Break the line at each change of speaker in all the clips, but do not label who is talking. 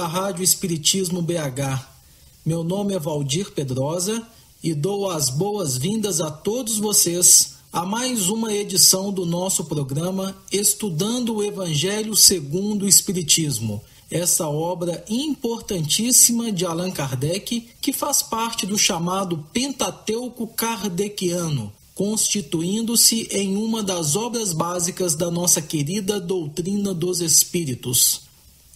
da Rádio Espiritismo BH. Meu nome é Valdir Pedrosa e dou as boas-vindas a todos vocês a mais uma edição do nosso programa Estudando o Evangelho segundo o Espiritismo, essa obra importantíssima de Allan Kardec, que faz parte do chamado Pentateuco Kardeciano, constituindo-se em uma das obras básicas da nossa querida doutrina dos Espíritos.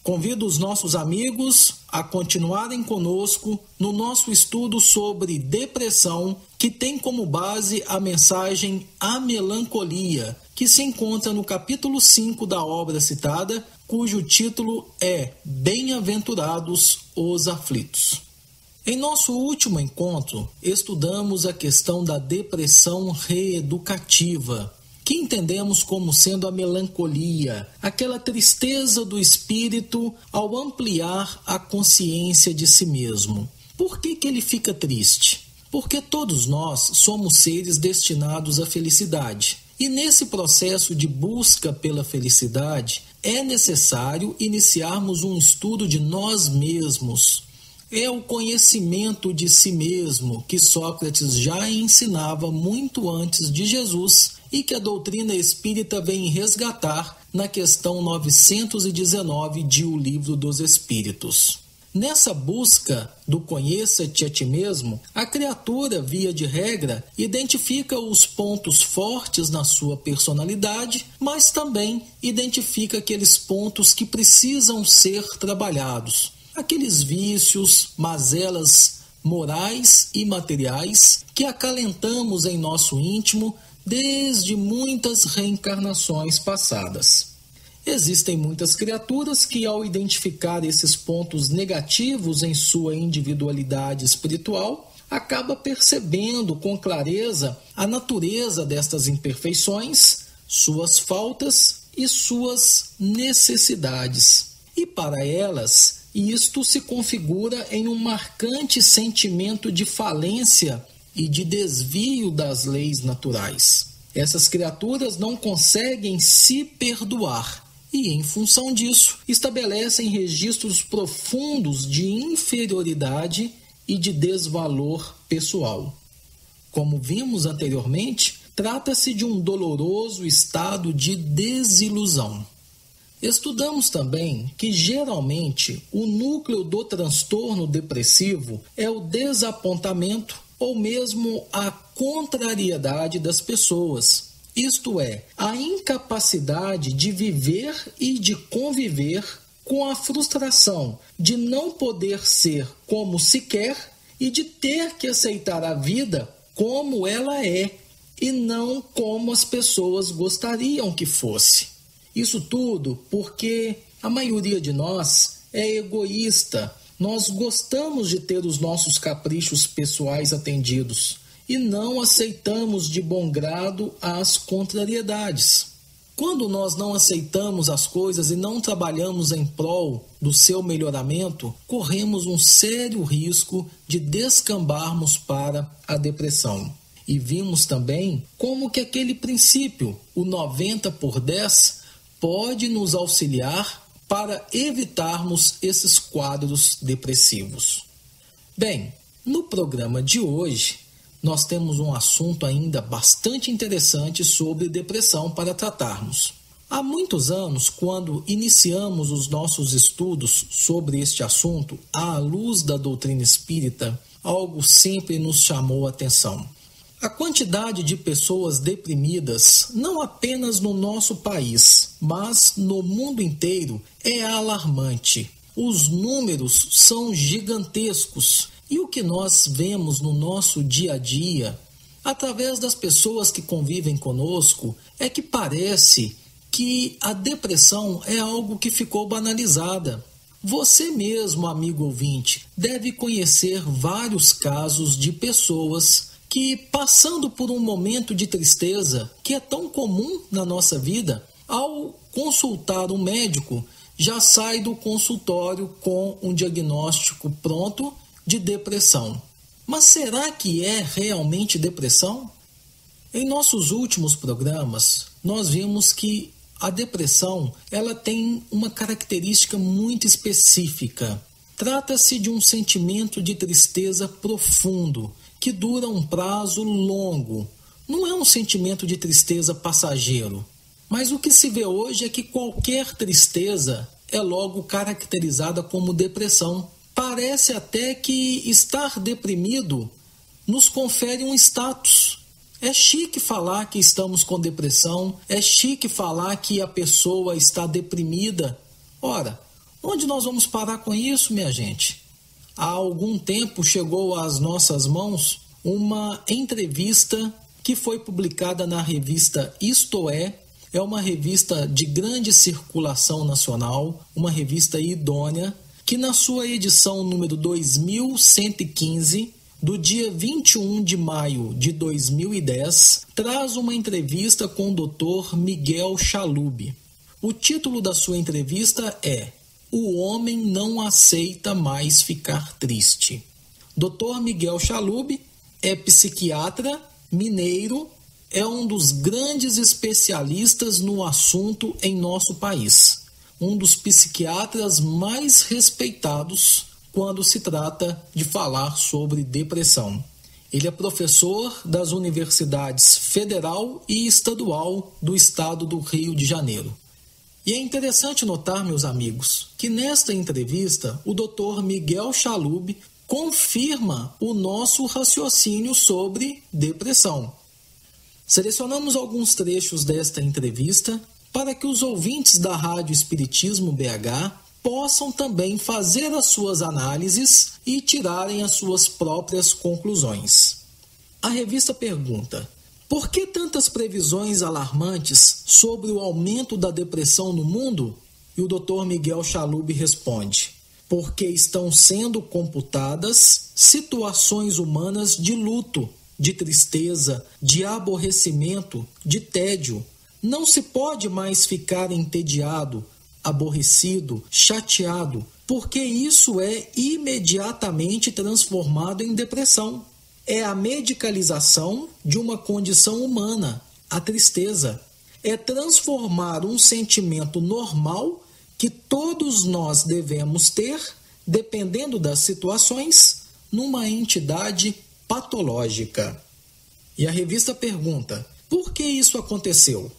Convido os nossos amigos a continuarem conosco no nosso estudo sobre depressão, que tem como base a mensagem A Melancolia, que se encontra no capítulo 5 da obra citada, cujo título é Bem-aventurados os aflitos. Em nosso último encontro, estudamos a questão da depressão reeducativa, que entendemos como sendo a melancolia, aquela tristeza do espírito ao ampliar a consciência de si mesmo. Por que ele fica triste? Porque todos nós somos seres destinados à felicidade. E nesse processo de busca pela felicidade, é necessário iniciarmos um estudo de nós mesmos. É o conhecimento de si mesmo que Sócrates já ensinava muito antes de Jesus e que a doutrina espírita vem resgatar na questão 919 de O Livro dos Espíritos. Nessa busca do conheça-te a ti mesmo, a criatura, via de regra, identifica os pontos fortes na sua personalidade, mas também identifica aqueles pontos que precisam ser trabalhados. Aqueles vícios, mazelas morais e materiais que acalentamos em nosso íntimo desde muitas reencarnações passadas. Existem muitas criaturas que, ao identificar esses pontos negativos em sua individualidade espiritual, acaba percebendo com clareza a natureza destas imperfeições, suas faltas e suas necessidades. E para elas, isto se configura em um marcante sentimento de falência e de desvio das leis naturais. Essas criaturas não conseguem se perdoar e, em função disso, estabelecem registros profundos de inferioridade e de desvalor pessoal. Como vimos anteriormente, trata-se de um doloroso estado de desilusão. Estudamos também que, geralmente, o núcleo do transtorno depressivo é o desapontamento ou mesmo a contrariedade das pessoas, isto é, a incapacidade de viver e de conviver com a frustração de não poder ser como se quer e de ter que aceitar a vida como ela é e não como as pessoas gostariam que fosse. Isso tudo porque a maioria de nós é egoísta. Nós gostamos de ter os nossos caprichos pessoais atendidos e não aceitamos de bom grado as contrariedades. Quando nós não aceitamos as coisas e não trabalhamos em prol do seu melhoramento, corremos um sério risco de descambarmos para a depressão. E vimos também como que aquele princípio, o 90/10, pode nos auxiliar para evitarmos esses quadros depressivos. Bem, no programa de hoje, nós temos um assunto ainda bastante interessante sobre depressão para tratarmos. Há muitos anos, quando iniciamos os nossos estudos sobre este assunto, à luz da doutrina espírita, algo sempre nos chamou a atenção. A quantidade de pessoas deprimidas, não apenas no nosso país, mas no mundo inteiro, é alarmante. Os números são gigantescos e o que nós vemos no nosso dia a dia, através das pessoas que convivem conosco, é que parece que a depressão é algo que ficou banalizada. Você mesmo, amigo ouvinte, deve conhecer vários casos de pessoas que, passando por um momento de tristeza, que é tão comum na nossa vida, ao consultar um médico, já sai do consultório com um diagnóstico pronto de depressão. Mas será que é realmente depressão? Em nossos últimos programas, nós vimos que a depressão ela tem uma característica muito específica. Trata-se de um sentimento de tristeza profundo, que dura um prazo longo. Não é um sentimento de tristeza passageiro. Mas o que se vê hoje é que qualquer tristeza é logo caracterizada como depressão. Parece até que estar deprimido nos confere um status. É chique falar que estamos com depressão, é chique falar que a pessoa está deprimida. Ora, onde nós vamos parar com isso, minha gente? Há algum tempo chegou às nossas mãos uma entrevista que foi publicada na revista Isto É uma revista de grande circulação nacional, uma revista idônea, que na sua edição número 2115, do dia 21 de maio de 2010, traz uma entrevista com o Dr. Miguel Chalub. O título da sua entrevista é O Homem Não Aceita Mais Ficar Triste. Dr. Miguel Chalub é psiquiatra mineiro, é um dos grandes especialistas no assunto em nosso país, um dos psiquiatras mais respeitados quando se trata de falar sobre depressão. Ele é professor das universidades federal e estadual do estado do Rio de Janeiro. E é interessante notar, meus amigos, que nesta entrevista o Dr. Miguel Chalub confirma o nosso raciocínio sobre depressão. Selecionamos alguns trechos desta entrevista para que os ouvintes da Rádio Espiritismo BH possam também fazer as suas análises e tirarem as suas próprias conclusões. A revista pergunta: por que tantas previsões alarmantes sobre o aumento da depressão no mundo? E o Dr. Miguel Chalub responde: porque estão sendo computadas situações humanas de luto, de tristeza, de aborrecimento, de tédio. Não se pode mais ficar entediado, aborrecido, chateado, porque isso é imediatamente transformado em depressão. É a medicalização de uma condição humana, a tristeza. É transformar um sentimento normal que todos nós devemos ter, dependendo das situações, numa entidade patológica. E a revista pergunta: por que isso aconteceu?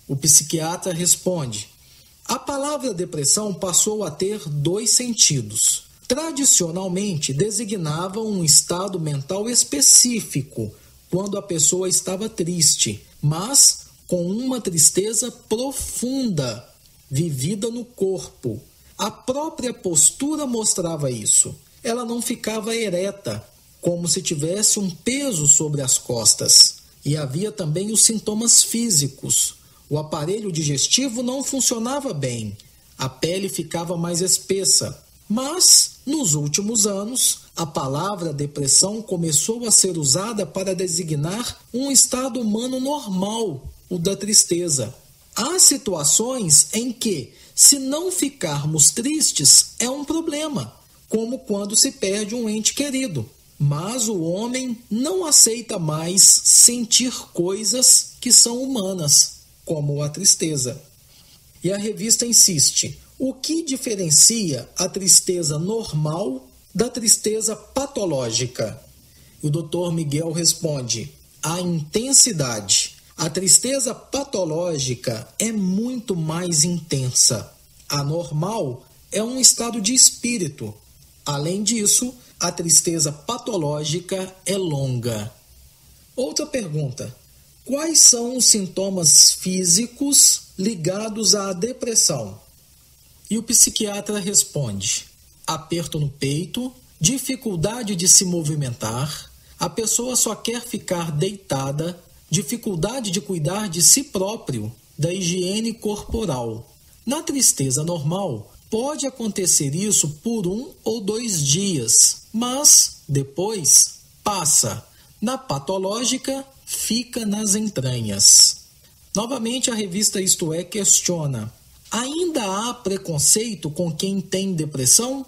O psiquiatra responde: a palavra depressão passou a ter dois sentidos. Tradicionalmente, designava um estado mental específico, quando a pessoa estava triste, mas com uma tristeza profunda, vivida no corpo. A própria postura mostrava isso. Ela não ficava ereta, como se tivesse um peso sobre as costas. E havia também os sintomas físicos. O aparelho digestivo não funcionava bem. A pele ficava mais espessa. Mas, nos últimos anos, a palavra depressão começou a ser usada para designar um estado humano normal, o da tristeza. Há situações em que, se não ficarmos tristes, é um problema, como quando se perde um ente querido. Mas o homem não aceita mais sentir coisas que são humanas, como a tristeza. E a revista insiste: o que diferencia a tristeza normal da tristeza patológica? E o Dr. Miguel responde: a intensidade. A tristeza patológica é muito mais intensa. A normal é um estado de espírito. Além disso, a tristeza patológica é longa. Outra pergunta: quais são os sintomas físicos ligados à depressão? E o psiquiatra responde: aperto no peito, dificuldade de se movimentar, a pessoa só quer ficar deitada, dificuldade de cuidar de si próprio, da higiene corporal. Na tristeza normal, pode acontecer isso por 1 ou 2 dias, mas depois passa. Na patológica, fica nas entranhas. Novamente, a revista Isto É questiona: ainda há preconceito com quem tem depressão?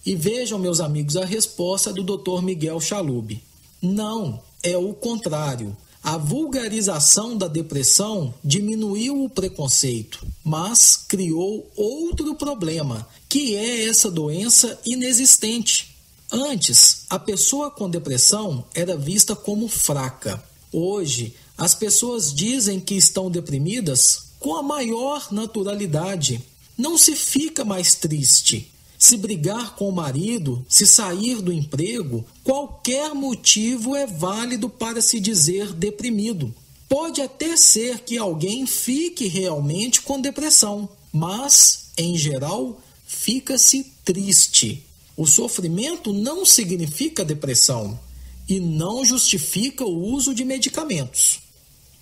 E vejam, meus amigos, a resposta do Dr. Miguel Chalub: não, é o contrário. A vulgarização da depressão diminuiu o preconceito, mas criou outro problema, que é essa doença inexistente. Antes, a pessoa com depressão era vista como fraca. Hoje, as pessoas dizem que estão deprimidas com a maior naturalidade. Não se fica mais triste. Se brigar com o marido, se sair do emprego, qualquer motivo é válido para se dizer deprimido. Pode até ser que alguém fique realmente com depressão, mas, em geral, fica-se triste. O sofrimento não significa depressão e não justifica o uso de medicamentos.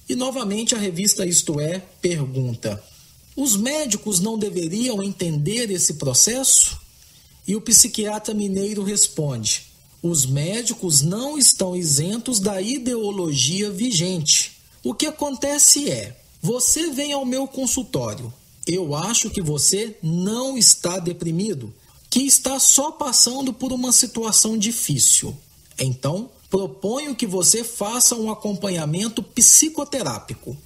E novamente a revista Isto É pergunta: os médicos não deveriam entender esse processo? E o psiquiatra mineiro responde: os médicos não estão isentos da ideologia vigente. O que acontece é, você vem ao meu consultório, eu acho que você não está deprimido, que está só passando por uma situação difícil. Então, proponho que você faça um acompanhamento psicoterápico.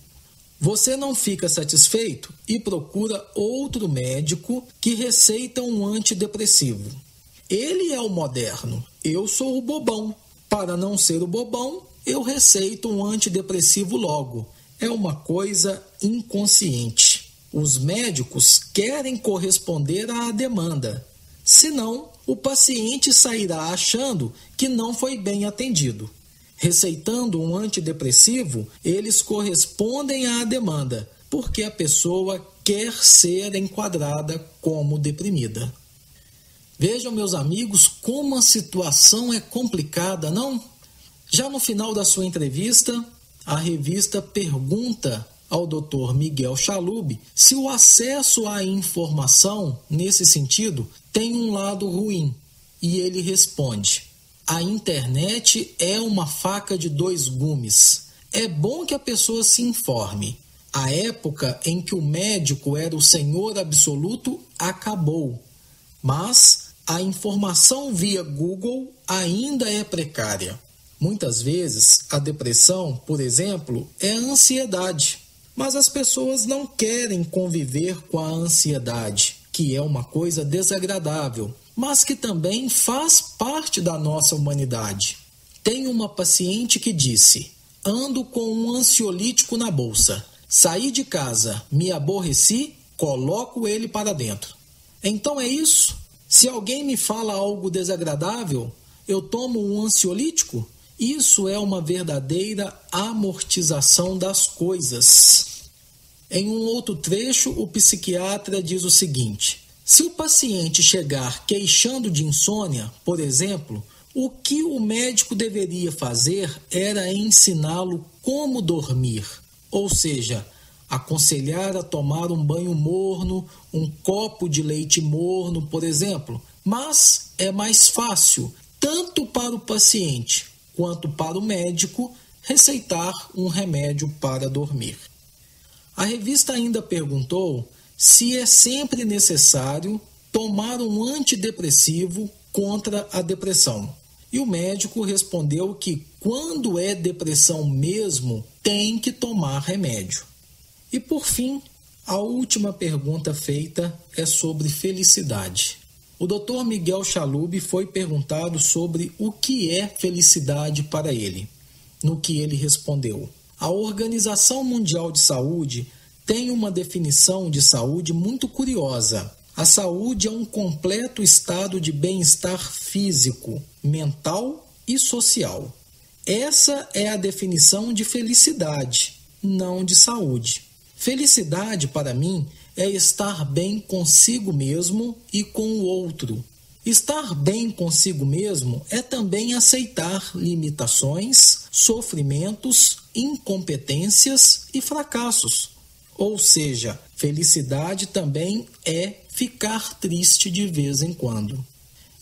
Você não fica satisfeito e procura outro médico que receita um antidepressivo. Ele é o moderno, eu sou o bobão. Para não ser o bobão, eu receito um antidepressivo logo. É uma coisa inconsciente. Os médicos querem corresponder à demanda. Senão, o paciente sairá achando que não foi bem atendido. Receitando um antidepressivo, eles correspondem à demanda, porque a pessoa quer ser enquadrada como deprimida. Vejam, meus amigos, como a situação é complicada, não? Já no final da sua entrevista, a revista pergunta ao Dr. Miguel Chalub se o acesso à informação, nesse sentido, tem um lado ruim. E ele responde: a internet é uma faca de dois gumes. É bom que a pessoa se informe. A época em que o médico era o senhor absoluto acabou. Mas a informação via Google ainda é precária. Muitas vezes, a depressão, por exemplo, é a ansiedade. Mas as pessoas não querem conviver com a ansiedade, que é uma coisa desagradável, mas que também faz parte da nossa humanidade. Tem uma paciente que disse: ando com um ansiolítico na bolsa. Saí de casa, me aborreci, coloco ele para dentro. Então é isso. Se alguém me fala algo desagradável, eu tomo um ansiolítico? Isso é uma verdadeira amortização das coisas. Em um outro trecho, o psiquiatra diz o seguinte: se o paciente chegar queixando de insônia, por exemplo, o que o médico deveria fazer era ensiná-lo como dormir, ou seja, aconselhar a tomar um banho morno, um copo de leite morno, por exemplo. Mas é mais fácil, tanto para o paciente quanto para o médico, receitar um remédio para dormir. A revista ainda perguntou se é sempre necessário tomar um antidepressivo contra a depressão. E o médico respondeu que quando é depressão mesmo, tem que tomar remédio. E por fim, a última pergunta feita é sobre felicidade. O Dr. Miguel Chalub foi perguntado sobre o que é felicidade para ele, no que ele respondeu: a Organização Mundial de Saúde tem uma definição de saúde muito curiosa. A saúde é um completo estado de bem-estar físico, mental e social. Essa é a definição de felicidade, não de saúde. Felicidade, para mim, é estar bem consigo mesmo e com o outro. Estar bem consigo mesmo é também aceitar limitações, sofrimentos, incompetências e fracassos. Ou seja, felicidade também é ficar triste de vez em quando.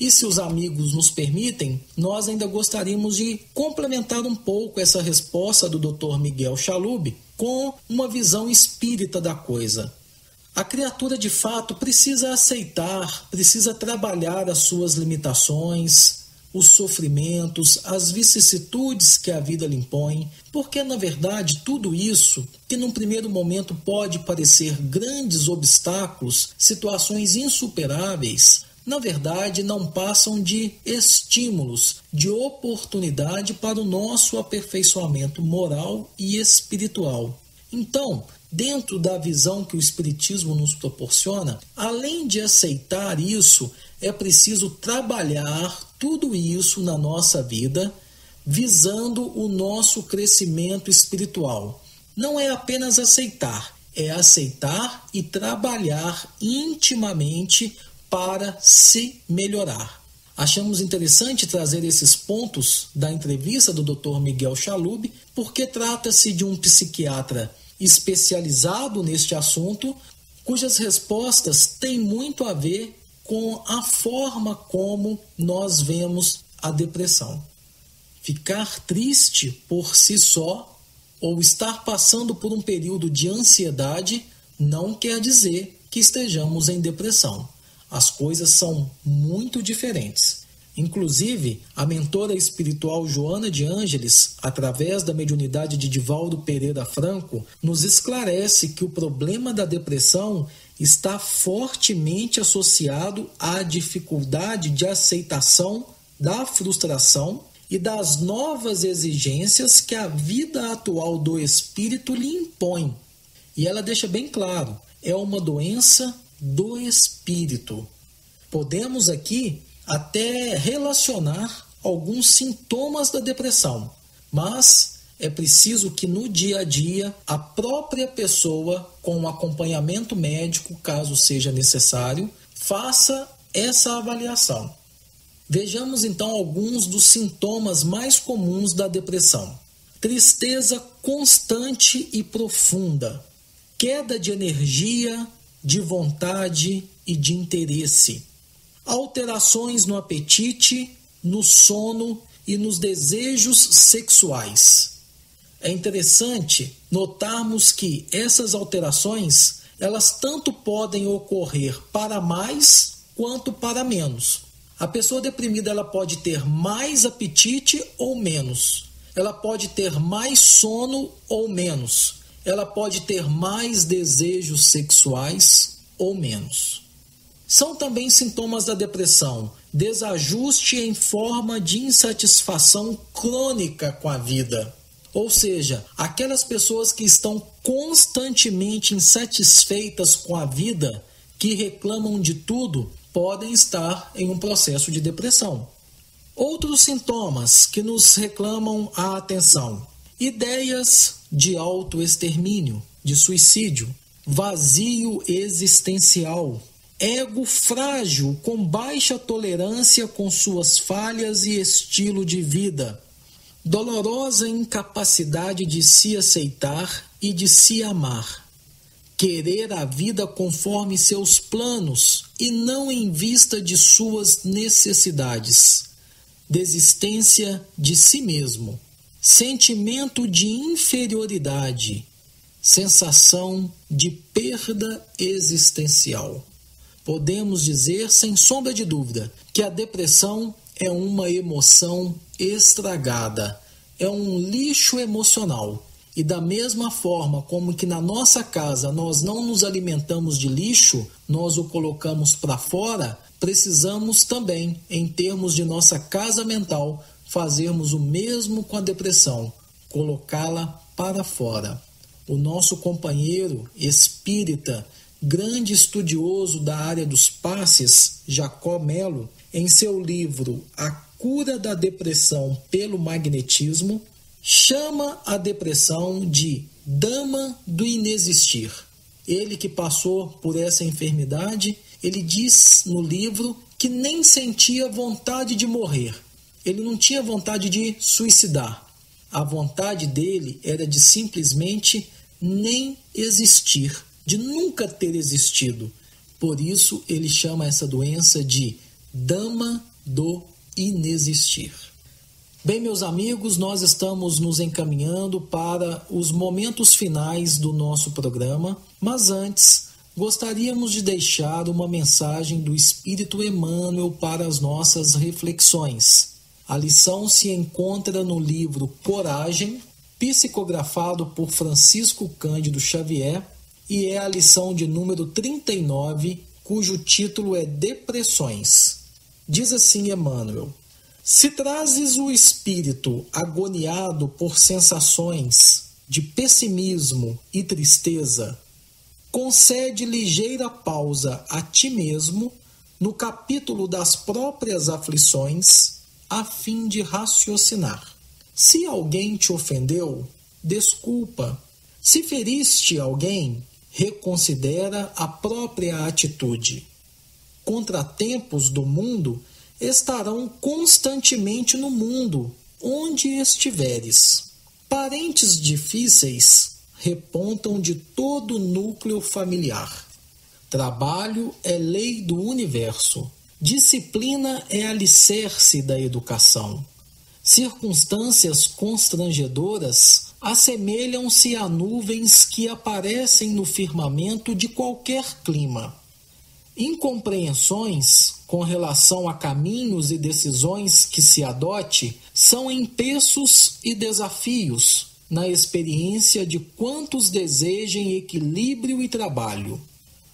E se os amigos nos permitem, nós ainda gostaríamos de complementar um pouco essa resposta do Dr. Miguel Chalub com uma visão espírita da coisa. A criatura, de fato, precisa aceitar, precisa trabalhar as suas limitações, os sofrimentos, as vicissitudes que a vida lhe impõe, porque, na verdade, tudo isso, que num primeiro momento pode parecer grandes obstáculos, situações insuperáveis, na verdade não passam de estímulos, de oportunidade para o nosso aperfeiçoamento moral e espiritual. Então, dentro da visão que o Espiritismo nos proporciona, além de aceitar isso, é preciso trabalhar tudo isso na nossa vida, visando o nosso crescimento espiritual. Não é apenas aceitar, é aceitar e trabalhar intimamente para se melhorar. Achamos interessante trazer esses pontos da entrevista do Dr. Miguel Chalub, porque trata-se de um psiquiatra especializado neste assunto, cujas respostas têm muito a ver com a forma como nós vemos a depressão. Ficar triste por si só ou estar passando por um período de ansiedade não quer dizer que estejamos em depressão. As coisas são muito diferentes. Inclusive, a mentora espiritual Joana de Ângeles, através da mediunidade de Divaldo Pereira Franco, nos esclarece que o problema da depressão está fortemente associado à dificuldade de aceitação da frustração e das novas exigências que a vida atual do espírito lhe impõe. E ela deixa bem claro, é uma doença do espírito. Podemos aqui até relacionar alguns sintomas da depressão, mas é preciso que no dia a dia a própria pessoa, com um acompanhamento médico, caso seja necessário, faça essa avaliação. Vejamos então alguns dos sintomas mais comuns da depressão. Tristeza constante e profunda, queda de energia, de vontade e de interesse, alterações no apetite, no sono e nos desejos sexuais. É interessante notarmos que essas alterações, elas tanto podem ocorrer para mais quanto para menos. A pessoa deprimida ela pode ter mais apetite ou menos. Ela pode ter mais sono ou menos. Ela pode ter mais desejos sexuais ou menos. São também sintomas da depressão: desajuste em forma de insatisfação crônica com a vida. Ou seja, aquelas pessoas que estão constantemente insatisfeitas com a vida, que reclamam de tudo, podem estar em um processo de depressão. Outros sintomas que nos reclamam a atenção: ideias de autoextermínio, de suicídio, vazio existencial, ego frágil com baixa tolerância com suas falhas e estilo de vida, dolorosa incapacidade de se aceitar e de se amar, querer a vida conforme seus planos e não em vista de suas necessidades, desistência de si mesmo, sentimento de inferioridade, sensação de perda existencial. Podemos dizer, sem sombra de dúvida, que a depressão é uma emoção estragada, é um lixo emocional. E da mesma forma como que na nossa casa nós não nos alimentamos de lixo, nós o colocamos para fora, precisamos também, em termos de nossa casa mental, fazermos o mesmo com a depressão, colocá-la para fora. O nosso companheiro espírita, grande estudioso da área dos passes, Jacó Melo, em seu livro A Cura da Depressão pelo Magnetismo, chama a depressão de dama do inexistir. Ele que passou por essa enfermidade, ele diz no livro que nem sentia vontade de morrer. Ele não tinha vontade de suicidar. A vontade dele era de simplesmente nem existir, de nunca ter existido. Por isso ele chama essa doença de dama do inexistir. Bem, meus amigos, nós estamos nos encaminhando para os momentos finais do nosso programa, mas antes gostaríamos de deixar uma mensagem do Espírito Emmanuel para as nossas reflexões. A lição se encontra no livro Coragem, psicografado por Francisco Cândido Xavier, e é a lição de número 39, cujo título é Depressões. Diz assim Emmanuel: se trazes o espírito agoniado por sensações de pessimismo e tristeza, concede ligeira pausa a ti mesmo no capítulo das próprias aflições, a fim de raciocinar. Se alguém te ofendeu, desculpa. Se feriste alguém, reconsidera a própria atitude. Contratempos do mundo estarão constantemente no mundo, onde estiveres. Parentes difíceis repontam de todo o núcleo familiar. Trabalho é lei do universo. Disciplina é alicerce da educação. Circunstâncias constrangedoras assemelham-se a nuvens que aparecem no firmamento de qualquer clima. Incompreensões com relação a caminhos e decisões que se adote são empeços e desafios na experiência de quantos desejem equilíbrio e trabalho.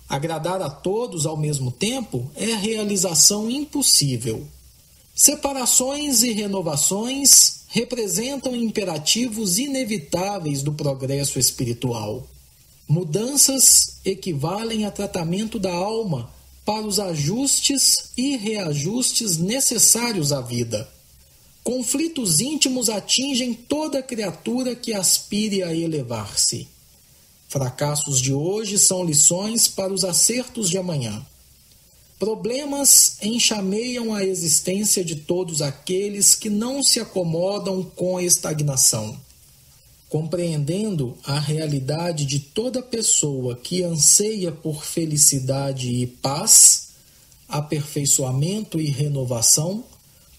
Agradar a todos ao mesmo tempo é realização impossível. Separações e renovações representam imperativos inevitáveis do progresso espiritual. Mudanças equivalem a tratamento da alma para os ajustes e reajustes necessários à vida. Conflitos íntimos atingem toda criatura que aspire a elevar-se. Fracassos de hoje são lições para os acertos de amanhã. Problemas enxameiam a existência de todos aqueles que não se acomodam com a estagnação. Compreendendo a realidade de toda pessoa que anseia por felicidade e paz, aperfeiçoamento e renovação,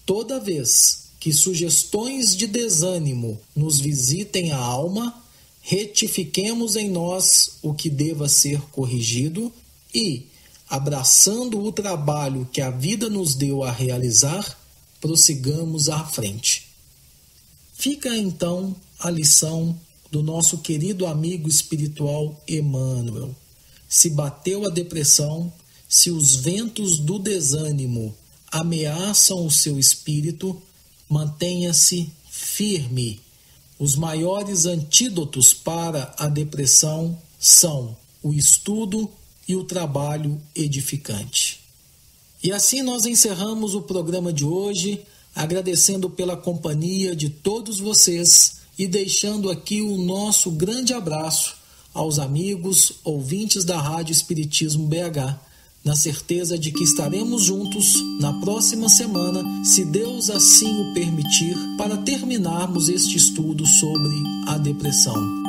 toda vez que sugestões de desânimo nos visitem a alma, retifiquemos em nós o que deva ser corrigido e, abraçando o trabalho que a vida nos deu a realizar, prossigamos à frente. Fica então a lição do nosso querido amigo espiritual Emmanuel. Se bateu a depressão, se os ventos do desânimo ameaçam o seu espírito, mantenha-se firme. Os maiores antídotos para a depressão são o estudo e o trabalho edificante. E assim nós encerramos o programa de hoje, agradecendo pela companhia de todos vocês e deixando aqui o nosso grande abraço aos amigos ouvintes da Rádio Espiritismo BH, na certeza de que estaremos juntos na próxima semana, se Deus assim o permitir, para terminarmos este estudo sobre a depressão.